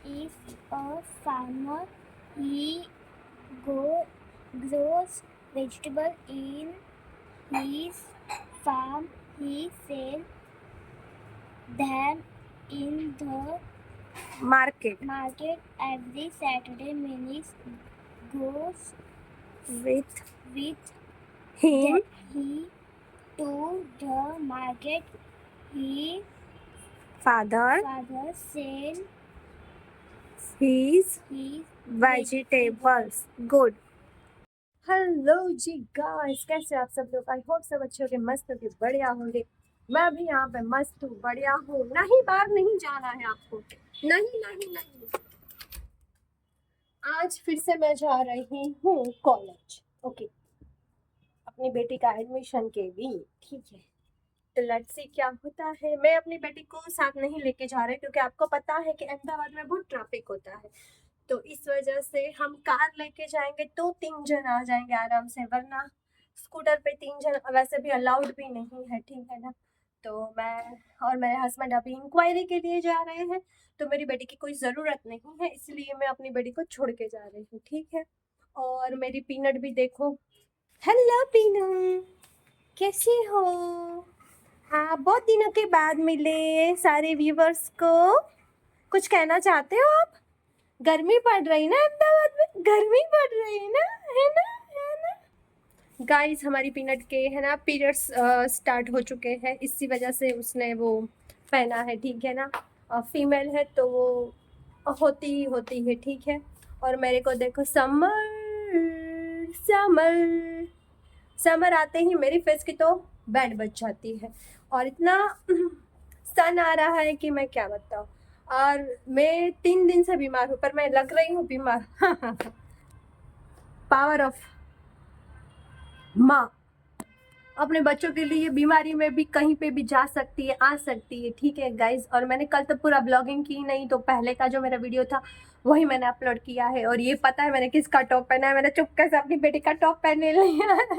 is a farmer. He grows vegetable in his farm. He sells them in the market every Saturday. Many goes with he him to the market. His father father sells his his vegetables. Good. Hello जी guys, कैसे आप सब लोग? I hope सब अच्छे होंगे, मस्त होंगे, बढ़िया होंगे। मैं भी यहाँ पे मस्त हूँ, बढ़िया हूँ। नहीं, बाहर नहीं जाना है आपको। नहीं नहीं नहीं, आज फिर से मैं जा रही हूँ कॉलेज। ओके, अपनी बेटी का एडमिशन के लिए। ठीक है, तो लेट्स सी क्या होता है। मैं अपनी बेटी को साथ नहीं लेके जा रही क्योंकि आपको पता है कि अहमदाबाद में बहुत ट्रैफिक होता है, तो इस वजह से हम कार लेके जाएंगे तो 3 जन आ जाएंगे आराम से, वरना स्कूटर पे 3 जन वैसे भी अलाउड भी नहीं है। ठीक है ना? तो मैं और मेरे हस्बैंड अभी इंक्वायरी के लिए जा रहे हैं, तो मेरी बेटी की कोई ज़रूरत नहीं है, इसलिए मैं अपनी बेटी को छोड़ के जा रही हूँ। ठीक है, और मेरी पीनट भी देखो। हेलो पीनट, कैसी हो? हाँ, बहुत दिनों के बाद मिले सारे व्यूवर्स को। कुछ कहना चाहते हो आप? गर्मी पड़ रही ना अहमदाबाद में, गर्मी पड़ रही है ना, है ना, है ना? गाइस, हमारी पीनट के है ना पीरियड्स स्टार्ट हो चुके हैं, इसी वजह से उसने वो पहना है। ठीक है ना? फीमेल है तो वो होती है। ठीक है, और मेरे को देखो, समर समर समर आते ही मेरी फेस की तो बैंड बज जाती है, और इतना सन आ रहा है कि मैं क्या बताऊँ। और मैं 3 दिन से बीमार हूँ, पर मैं लग रही हूँ बीमार। पावर ऑफ माँ अपने बच्चों के लिए बीमारी में भी कहीं पे भी जा सकती है, आ सकती है। ठीक है गाइज, और मैंने कल तो पूरा ब्लॉगिंग की नहीं, तो पहले का जो मेरा वीडियो था वही मैंने अपलोड किया है। और ये पता है मैंने किसका टॉप पहना है? मैंने चुपके से अपनी बेटी का टॉप पहने लिया है।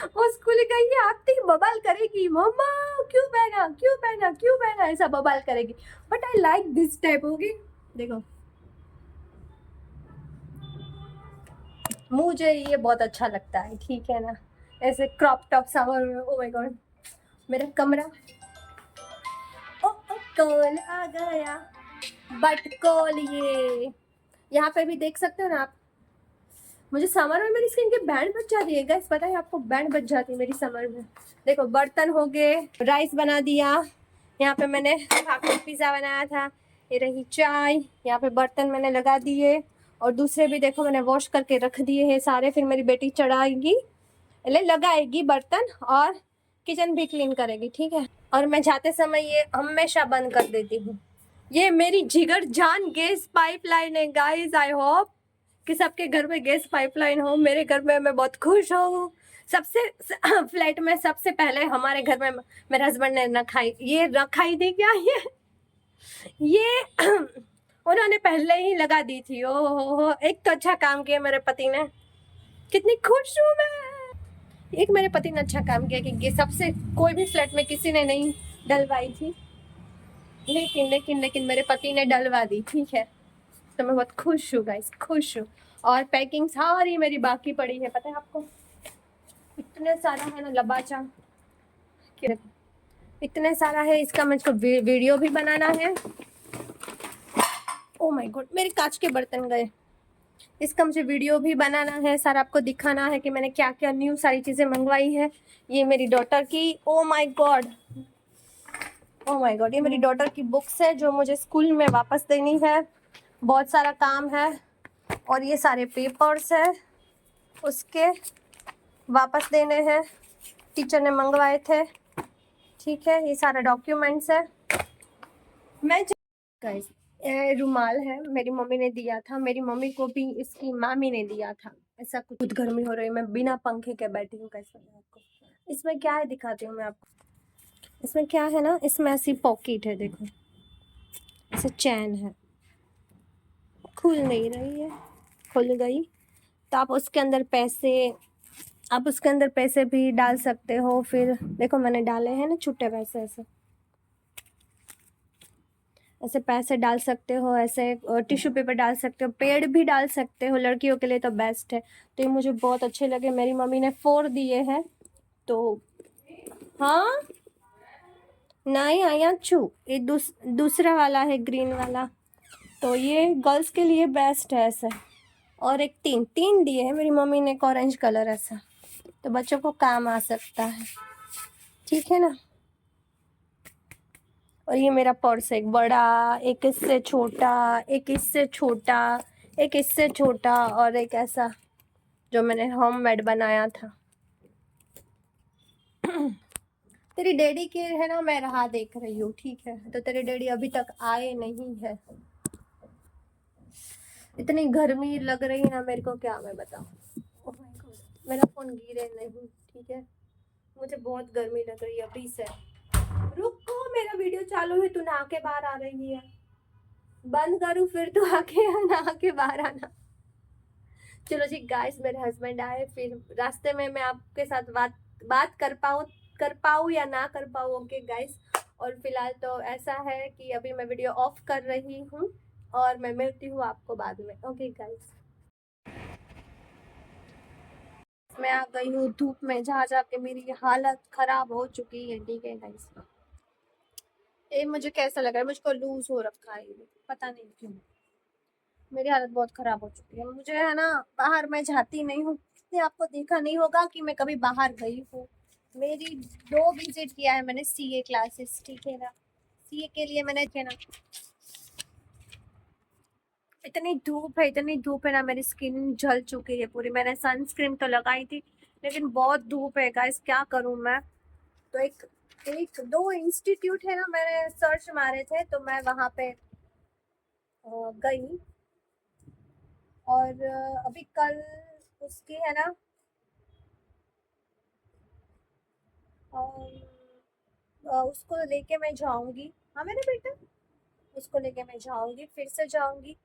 वो स्कूल गई है, आती ही बवाल करेगी, मम्मा क्यों पहना, क्यों पहना, क्यों पहना, ऐसा बवाल करेगी। But I like this type. होगी, देखो मुझे ये बहुत अच्छा लगता है। ठीक है ना? ऐसे क्रॉप टॉप समर में। ओ माय गॉड, मेरा कमरा। ओ कॉल आ गया, बट कॉल ये यहाँ पे भी देख सकते हो ना आप। मुझे समर में मेरी स्किन की बैंड बच जाती है गाइस, पता है आपको? बैंड बच जाती है मेरी समर में। देखो, बर्तन हो गए, राइस बना दिया, यहाँ पे मैंने पिज़्ज़ा बनाया था, ये रही चाय, यहाँ पे बर्तन मैंने लगा दिए, और दूसरे भी देखो मैंने वॉश करके रख दिए हैं सारे। फिर मेरी बेटी चढ़ाएगी, लगाएगी बर्तन, और किचन भी क्लीन करेगी। ठीक है, और मैं जाते समय ये हमेशा बंद कर देती हूँ। ये मेरी जिगर जान गैस पाइपलाइन है गाइस। आई होप कि सबके घर में गैस पाइपलाइन हो। मेरे घर में मैं बहुत खुश हूँ। सबसे फ्लैट में सबसे पहले हमारे घर में मेरे हस्बैंड ने रखाई थी क्या, ये उन्होंने पहले ही लगा दी थी। ओ हो, एक तो अच्छा काम किया मेरे पति ने, कितनी खुश हूँ मैं। एक मेरे पति ने अच्छा काम किया कि सबसे कोई भी फ्लैट में किसी ने नहीं डलवाई थी, लेकिन लेकिन लेकिन मेरे पति ने डलवा दी। ठीक है, तो मैं बहुत खुश हूँ गाइस, खुश हूँ। और पैकिंग सारी मेरी बाकी पड़ी है, पता है आपको? इतने सारा है ना लबाचा, इतने सारा है, इसका मुझको वीडियो भी बनाना है। ओ माय गॉड, मेरे कांच के बर्तन गए। इसका मुझे वीडियो भी बनाना है, सारा आपको दिखाना है कि मैंने क्या क्या न्यू सारी चीज़ें मंगवाई है। ये मेरी डॉटर की, oh my God, oh my God, ये मेरी डॉटर की बुक्स है जो मुझे स्कूल में वापस देनी है। बहुत सारा काम है, और ये सारे पेपर्स है उसके वापस देने हैं, टीचर ने मंगवाए थे। ठीक है, ये सारा डॉक्यूमेंट्स है। मैं गाइस, रुमाल है, मेरी मम्मी ने दिया था, मेरी मम्मी को भी इसकी मामी ने दिया था। ऐसा कुछ गर्मी हो रही है, मैं बिना पंखे के बैठी हूँ। कैसे आपको इसमें क्या है दिखाती हूँ मैं आपको। इसमें क्या है ना, इसमें ऐसी पॉकेट है, देखो ऐसे चैन है, खुल नहीं रही है, खुल गई तो आप उसके अंदर पैसे भी डाल सकते हो। फिर देखो मैंने डाले हैं ना छुट्टे पैसे, ऐसे ऐसे पैसे डाल सकते हो, ऐसे टिश्यू पेपर डाल सकते हो, पेड़ भी डाल सकते हो, लड़कियों के लिए तो बेस्ट है। तो ये मुझे बहुत अच्छे लगे, मेरी मम्मी ने 4 दिए हैं। तो हाँ नहीं आया छू, ये दूसरा वाला है ग्रीन वाला। तो ये गर्ल्स के लिए बेस्ट है ऐसा। और एक 3 दिए हैं मेरी मम्मी ने, एक ऑरेंज कलर ऐसा, तो बच्चों को काम आ सकता है, ठीक है ना। और ये मेरा पर्स है, एक बड़ा, एक इससे छोटा, एक इससे छोटा, एक इससे छोटा, और एक ऐसा जो मैंने होममेड बनाया था। तेरी डैडी की है ना, मैं राह देख रही हूँ, ठीक है। तो तेरे डैडी अभी तक आए नहीं है। इतनी गर्मी लग रही है ना मेरे को, क्या मैं बताऊँ। ओह माय गॉड, मेरा फोन गिरे नहीं, ठीक है। मुझे बहुत गर्मी लग रही है अभी से। रुको, मेरा वीडियो चालू है, तू नहा के बाहर आ रही है। बंद करूँ फिर तू आके नहा के बाहर आना। चलो जी गाइस, मेरे हस्बैंड आए, फिर रास्ते में मैं आपके साथ बात कर पाऊँ या ना कर पाऊँ, ओके गाइस। और फिलहाल तो ऐसा है कि अभी मैं वीडियो ऑफ कर रही हूँ, और मैं मिलती हूँ आपको बाद में, ओके गाइस। मैं आ गई हूँ धूप में, जहाँ जाके मेरी हालत खराब हो चुकी है, ठीक है गाइस। ये मुझे कैसा लग रहा है, मुझको लूज हो रखा है ये, पता नहीं क्यों। मेरी हालत बहुत खराब हो चुकी है। मुझे है ना, बाहर मैं जाती नहीं हूँ, इसलिए आपको देखा नहीं होगा कि मैं कभी बाहर गई हूँ। मेरी 2 विजिट किया है मैंने सीए क्लासेस, ठीक है ना। सीए के लिए मैंने, है ना, इतनी धूप है ना, मेरी स्किन जल चुकी है पूरी। मैंने सनस्क्रीन तो लगाई थी, लेकिन बहुत धूप है गाइस, क्या करूँ मैं। तो एक 2 इंस्टीट्यूट है ना, मैंने सर्च मारे थे, तो मैं वहाँ पे गई। और अभी कल उसकी है ना, उसको लेके मैं जाऊंगी। हाँ मेरे बेटा, उसको लेके मैं जाऊंगी, फिर से जाऊंगी।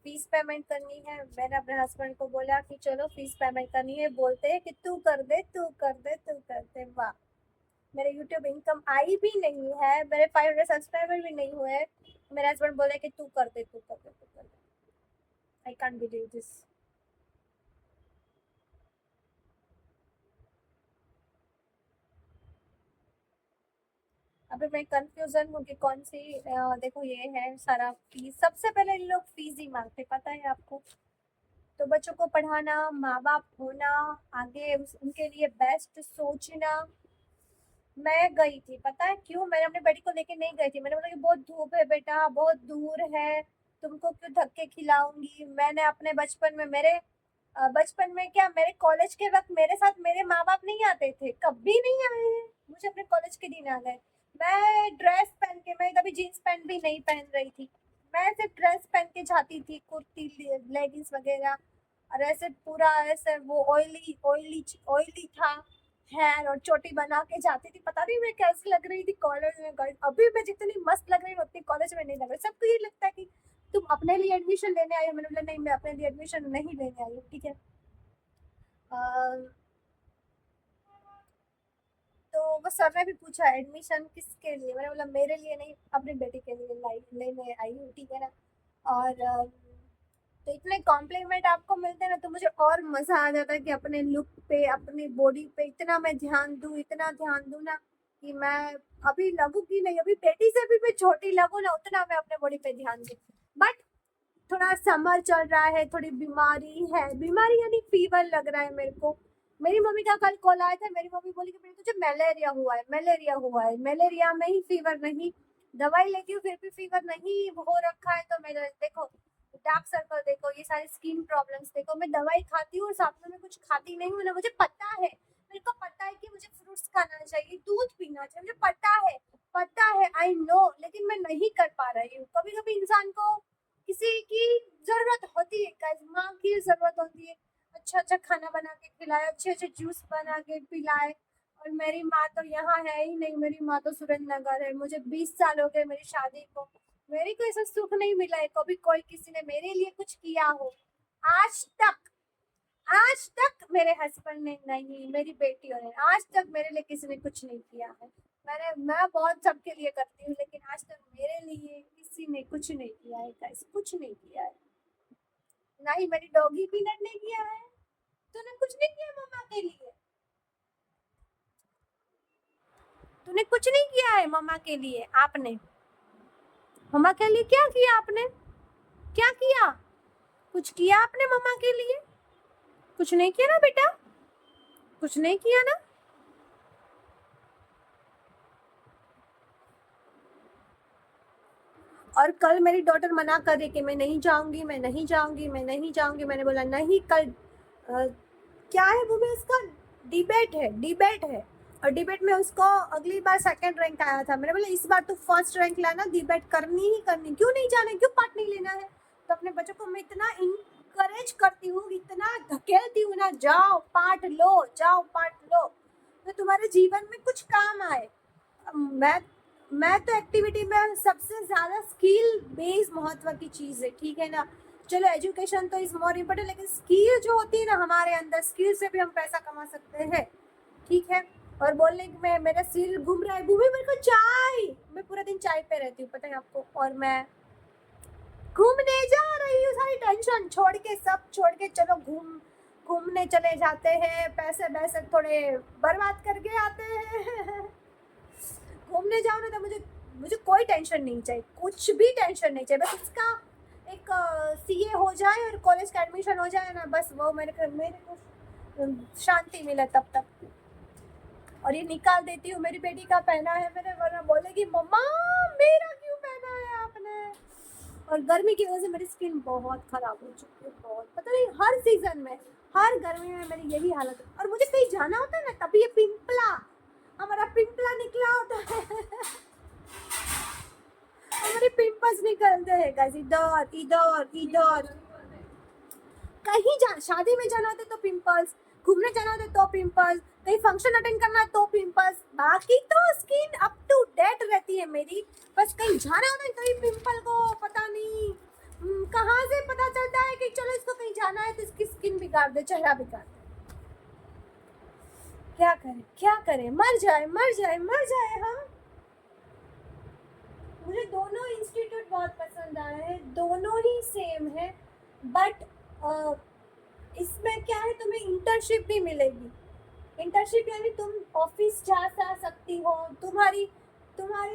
फीस पेमेंट करनी है। मैंने अपने हस्बैंड को बोला कि चलो फीस पेमेंट करनी है, बोलते हैं कि तू कर दे, तू कर दे, तू कर दे। वाह, मेरे यूट्यूब इनकम आई भी नहीं है, मेरे 500 सब्सक्राइबर भी नहीं हुए। मेरे हस्बैंड बोले कि तू कर दे, तू कर दे, तू कर दे। I can't believe this. अभी मैं कंफ्यूजन हूँ कि कौन सी देखो ये है सारा फीस, सबसे पहले इन लोग फीस ही मांगते, पता है आपको। तो बच्चों को पढ़ाना, माँ बाप होना, आगे उनके लिए बेस्ट सोचना। मैं गई थी, पता है क्यों, मैंने अपने बेटी को लेके नहीं गई थी। मैंने बोला कि बहुत धूप है बेटा, बहुत दूर है, तुमको क्यों धक्के खिलाऊंगी। मैंने अपने बचपन में, मेरे बचपन में क्या, मेरे कॉलेज के वक्त मेरे साथ मेरे माँ बाप नहीं आते थे, कभी नहीं आए हैं। मुझे अपने कॉलेज के दिन आ गए। मैं ड्रेस पहन के, मैं कभी जीन्स पैंट भी नहीं पहन रही थी। मैं सिर्फ ड्रेस पहन के जाती थी, कुर्ती, लेगिंग्स वगैरह। और ऐसे पूरा ऐसे वो ऑयली ऑयली ऑयली था हेयर, और चोटी बना के जाती थी। पता नहीं मैं कैसी लग रही थी कॉलेज में। अभी मैं जितनी मस्त लग रही हूँ उतनी कॉलेज में नहीं लग रही। सबको ये लगता है कि तुम अपने लिए एडमिशन लेने आई हो। मैंने बोला नहीं, मैं अपने लिए एडमिशन नहीं लेने आई हूँ, ठीक है। तो वो सर ने भी पूछा एडमिशन किसके लिए, मैंने बोला मेरे लिए नहीं, अपनी बेटी के लिए लेने आई हूँ, ठीक है ना। और तो इतने कॉम्प्लीमेंट आपको मिलते हैं ना, तो मुझे और मजा आ जाता है कि अपने लुक पे, अपनी बॉडी पे इतना मैं ध्यान दूं, इतना ध्यान दूं ना, कि मैं अभी लगूंगी नहीं, अभी बेटी से भी मैं छोटी लगूं ना, उतना मैं अपने बॉडी पे ध्यान दूं। बट थोड़ा समर चल रहा है, थोड़ी बीमारी है, बीमारी यानी फीवर लग रहा है मेरे को। मेरी मम्मी का कल कॉल आया था, मेरी मम्मी बोली कि बेटा तुझे मलेरिया हुआ है, मलेरिया हुआ है। मलेरिया में ही फीवर नहीं, दवाई लेती हूँ फिर भी फीवर नहीं हो रखा है। तो मेरे देखो, डार्क सर्कल देखो, ये सारी स्किन प्रॉब्लम्स देखो, मैं दवाई खाती हूँ और साथ में मैं कुछ खाती नहीं हूँ ना। मुझे पता है, मेरे को पता है कि मुझे फ्रूट्स खाना चाहिए, दूध पीना चाहिए, मुझे पता है, आई नो, लेकिन मैं नहीं कर पा रही हूँ। कभी कभी इंसान को किसी की जरूरत होती है, गाइस, माँ की जरूरत होती है। अच्छा अच्छा खाना बना के खिलाए, अच्छे अच्छे जूस बना के पिलाए। और मेरी माँ तो यहाँ है ही नहीं, मेरी माँ तो सुरेंद्र नगर है। मुझे 20 साल हो गए मेरी शादी को, मेरे को ऐसा सुख नहीं मिला है कभी कोई किसी ने मेरे लिए कुछ किया हो। आज तक, आज तक मेरे हस्बैंड ने नहीं, मेरी बेटियों ने आज तक मेरे लिए किसी ने कुछ नहीं किया है। मैं बहुत सबके लिए करती हूँ, लेकिन आज तक मेरे लिए किसी ने कुछ नहीं किया है गाइस, कुछ नहीं किया है, ना ही मेरी डॉगी पीनट ने किया है। तूने कुछ नहीं किया मम्मा के लिए, तूने कुछ नहीं किया है मम्मा के लिए। आपने मम्मा के लिए क्या किया आपने, क्या किया, कुछ किया आपने मम्मा के लिए? कुछ नहीं किया ना बेटा, कुछ नहीं किया ना। और कल मेरी डॉटर मना कर रही कि मैं नहीं जाऊंगी, मैं नहीं जाऊंगी, मैं नहीं जाऊंगी। मैंने बोला नहीं, कल क्या है वो में उसका डिबेट है, डिबेट है, और डिबेट में उसको अगली बार सेकंड रैंक आया था। मैंने बोला इस बार तो फर्स्ट रैंक लाना, डिबेट करनी ही करनी, क्यों नहीं जाना, क्यों पार्ट नहीं लेना है। तो अपने बच्चों को मैं इतना इनकरेज करती हूँ, इतना धकेलती हूँ ना, जाओ पार्ट लो, जाओ पार्ट लो, तो तुम्हारे जीवन में कुछ काम आए। मैं तो एक्टिविटी में सबसे ज़्यादा स्किल बेस्ड महत्व की चीज़ है, ठीक है ना। चलो एजुकेशन तो इज मोर इम्पोर्टेंट, लेकिन स्किल जो होती है ना हमारे अंदर, स्किल से भी हम पैसा कमा सकते हैं, ठीक है। और बोलने कि मैं, मेरा सिर घूम रहा है, भूमि मेरे को चाय, मैं पूरा दिन चाय पे रहती हूँ पता है आपको, और मैं घूमने जा रही हूँ, सारी टेंशन छोड़ के, सब छोड़ के चलो घूमने चले जाते हैं, पैसे वैसे थोड़े बर्बाद करके आते हैं। घूमने जाओ ना तो मुझे कोई टेंशन नहीं चाहिए, कुछ भी टेंशन नहीं चाहिए, बस इसका एक सीए हो जाए और कॉलेज का एडमिशन हो जाए ना, बस वो मेरे को शांति मिले तब तक। और ये निकाल देती हूँ, मेरी बेटी का पहना है मैंने, वरना बोलेगी मम्मा मेरा क्यों पहना है आपने। और गर्मी की वजह से मेरी स्किन बहुत खराब हो चुकी है, बहुत, पता नहीं हर सीजन में, हर गर्मी में मेरी यही हालत है। और मुझे कहीं जाना होता है ना तभी ये पिंपला, हमारा पिंपला निकला होता है। हमारे पिंपल्स निकलते हैं गाइस, इधर इधर इधर। कहीं जा, शादी में जाना होता है तो पिंपल्स, घूमने जाना होता है तो पिंपल्स, कहीं फंक्शन अटेंड करना है तो पिंपल्स, बाकी तो स्किन अप टू डेट रहती है मेरी। बस कहीं जाना होता है कहीं पिंपल को पता नहीं कहाँ से पता चलता है कि चलो इसको कहीं जाना है तो इसकी स्किन बिगाड़ दे, चेहरा बिगाड़ दे। क्या करें, क्या करें, मर जाए मर जाए मर जाए हम। मुझे दोनों इंस्टीट्यूट बहुत पसंद आए हैं, दोनों ही सेम है, बट इसमें क्या है, तुम्हें इंटर्नशिप भी मिलेगी। इंटर्नशिप यानी तुम ऑफिस जा सकती हो, तुम्हारी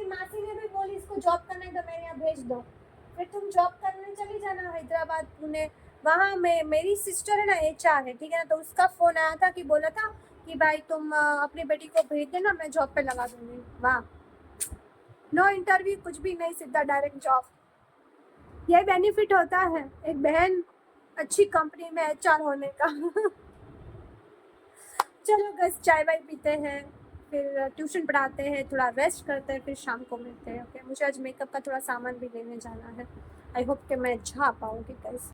मासी ने भी बोली इसको जॉब करना है तो मेरे यहाँ भेज दो, फिर तुम जॉब करने चली जाना हैदराबाद, पुणे। वहाँ में मेरी सिस्टर है ना, HR है, ठीक है ना, तो उसका फ़ोन आया था कि बोला था कि भाई तुम अपनी बेटी को भेज देना, मैं जॉब पे लगा दूँगी। वाह, नो इंटरव्यू कुछ भी नहीं, सीधा डायरेक्ट जॉब। यही बेनिफिट होता है एक बहन अच्छी कंपनी में HR होने का। चलो बस चाय वाय पीते हैं, फिर ट्यूशन पढ़ाते हैं, थोड़ा रेस्ट करते हैं, फिर शाम को मिलते हैं। ओके, मुझे आज मेकअप का थोड़ा सामान भी लेने जाना है। आई होप कि मैं जा पाऊँगी गाइस।